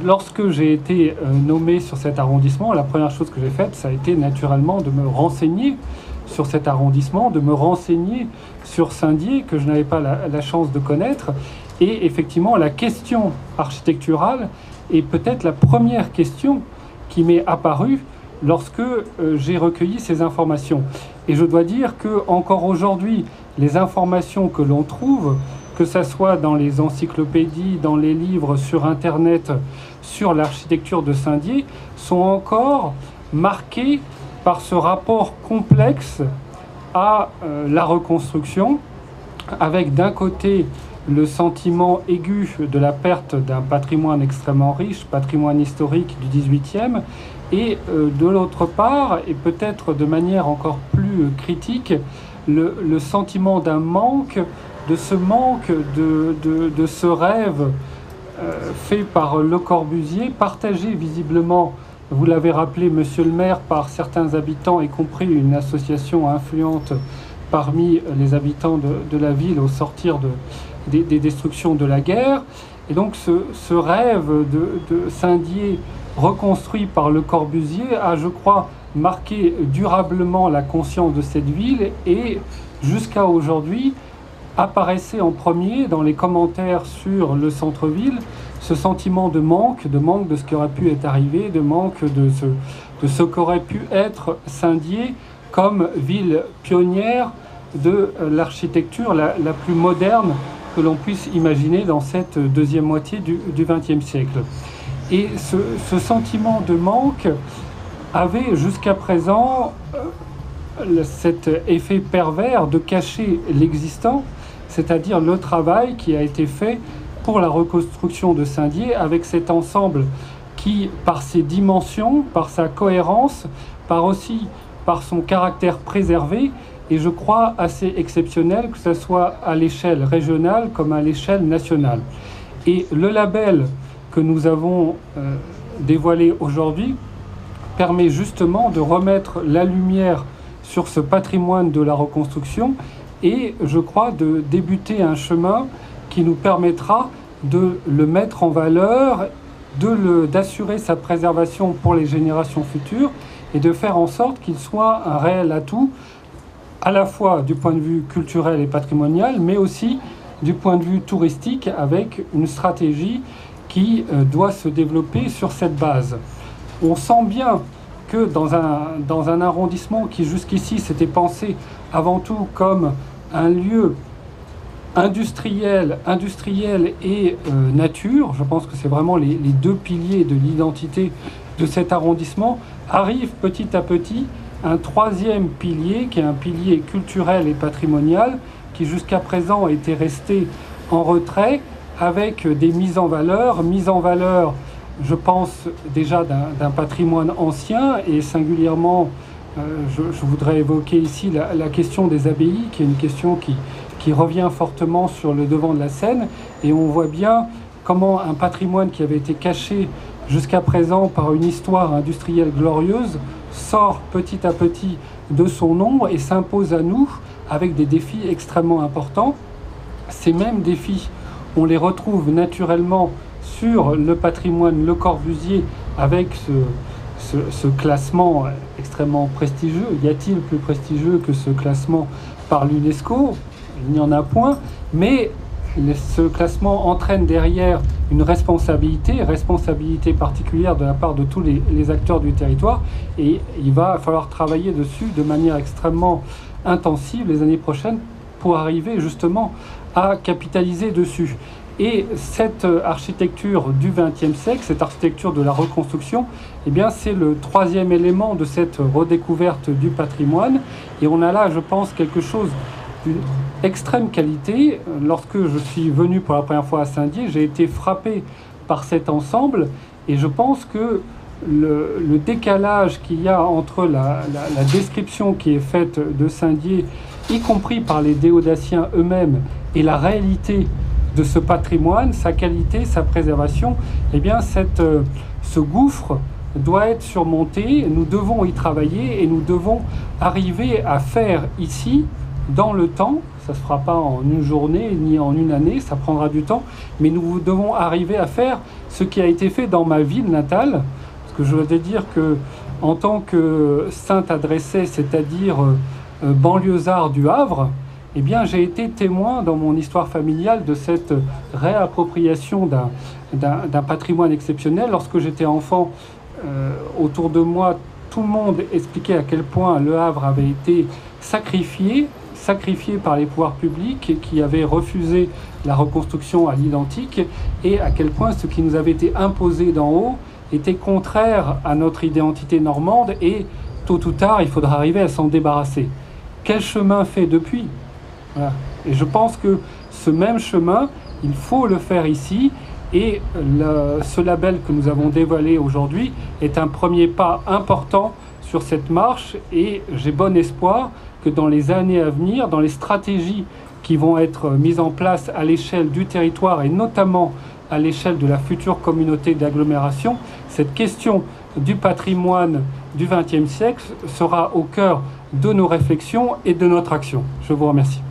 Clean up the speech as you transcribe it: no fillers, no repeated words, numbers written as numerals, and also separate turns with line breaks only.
lorsque j'ai été nommé sur cet arrondissement, la première chose que j'ai faite, ça a été naturellement de me renseigner sur cet arrondissement, de me renseigner sur Saint-Dié, que je n'avais pas la chance de connaître. Et effectivement, la question architecturale est peut-être la première question qui m'est apparue lorsque j'ai recueilli ces informations. Et je dois dire que encore aujourd'hui, les informations que l'on trouve, que ce soit dans les encyclopédies, dans les livres, sur Internet, sur l'architecture de Saint-Dié, sont encore marquées par ce rapport complexe à la reconstruction, avec d'un côté le sentiment aigu de la perte d'un patrimoine extrêmement riche, patrimoine historique du XVIIIe, et de l'autre part, et peut-être de manière encore plus critique, le sentiment d'un manque, de ce rêve fait par Le Corbusier, partagé visiblement, vous l'avez rappelé, monsieur le maire, par certains habitants, y compris une association influente parmi les habitants de la ville au sortir des destructions de la guerre. Et donc ce rêve de Saint-Dié reconstruit par Le Corbusier a, je crois, marqué durablement la conscience de cette ville, et jusqu'à aujourd'hui apparaissait en premier dans les commentaires sur le centre-ville ce sentiment de manque de ce qui aurait pu être arrivé, de manque de ce qu'aurait pu être Saint-Dié comme ville pionnière de l'architecture la plus moderne que l'on puisse imaginer dans cette deuxième moitié du XXe siècle. Et ce sentiment de manque avait jusqu'à présent cet effet pervers de cacher l'existant, c'est-à-dire le travail qui a été fait pour la reconstruction de Saint-Dié, avec cet ensemble qui, par ses dimensions, par sa cohérence, par son caractère préservé, et je crois assez exceptionnel, que ce soit à l'échelle régionale comme à l'échelle nationale. Et le label que nous avons dévoilé aujourd'hui permet justement de remettre la lumière sur ce patrimoine de la reconstruction, et je crois de débuter un chemin qui nous permettra de le mettre en valeur, d'assurer sa préservation pour les générations futures, et de faire en sorte qu'il soit un réel atout, à la fois du point de vue culturel et patrimonial, mais aussi du point de vue touristique, avec une stratégie qui doit se développer sur cette base. On sent bien que dans un arrondissement qui jusqu'ici s'était pensé avant tout comme un lieu industriel et nature, je pense que c'est vraiment les deux piliers de l'identité de cet arrondissement, arrive petit à petit un troisième pilier, qui est un pilier culturel et patrimonial, qui jusqu'à présent était resté en retrait, avec des mises en valeur, je pense déjà d'un patrimoine ancien, et singulièrement, je voudrais évoquer ici la question des abbayes, qui est une question qui revient fortement sur le devant de la scène, et on voit bien comment un patrimoine qui avait été caché jusqu'à présent par une histoire industrielle glorieuse sort petit à petit de son ombre et s'impose à nous avec des défis extrêmement importants. Ces mêmes défis, on les retrouve naturellement sur le patrimoine Le Corbusier, avec ce classement extrêmement prestigieux. Y a-t-il plus prestigieux que ce classement par l'UNESCO? Il n'y en a point, mais ce classement entraîne derrière une responsabilité particulière de la part de tous les acteurs du territoire, et il va falloir travailler dessus de manière extrêmement intensive les années prochaines pour arriver justement à capitaliser dessus. Et cette architecture du XXe siècle, cette architecture de la reconstruction, eh bien, c'est le troisième élément de cette redécouverte du patrimoine, et on a là, je pense, quelque chose d'une extrême qualité. Lorsque je suis venu pour la première fois à Saint-Dié, j'ai été frappé par cet ensemble, et je pense que le décalage qu'il y a entre la description qui est faite de Saint-Dié, y compris par les déodaciens eux-mêmes, et la réalité de ce patrimoine, sa qualité, sa préservation, eh bien ce gouffre doit être surmonté. Nous devons y travailler, et nous devons arriver à faire ici, dans le temps, Ça ne se fera pas en une journée ni en une année, ça prendra du temps. Mais nous devons arriver à faire ce qui a été fait dans ma ville natale. Parce que je veux dire que en tant que saint adressé, c'est-à-dire banlieusard du Havre, eh bien, j'ai été témoin dans mon histoire familiale de cette réappropriation d'un patrimoine exceptionnel. Lorsque j'étais enfant, autour de moi, tout le monde expliquait à quel point le Havre avait été sacrifié par les pouvoirs publics qui avaient refusé la reconstruction à l'identique, et à quel point ce qui nous avait été imposé d'en haut était contraire à notre identité normande, et tôt ou tard, il faudra arriver à s'en débarrasser. Quel chemin fait depuis ? Voilà. Et je pense que ce même chemin, il faut le faire ici, et ce label que nous avons dévoilé aujourd'hui est un premier pas important sur cette marche, et j'ai bon espoir que dans les années à venir, dans les stratégies qui vont être mises en place à l'échelle du territoire et notamment à l'échelle de la future communauté d'agglomération, cette question du patrimoine du XXe siècle sera au cœur de nos réflexions et de notre action. Je vous remercie.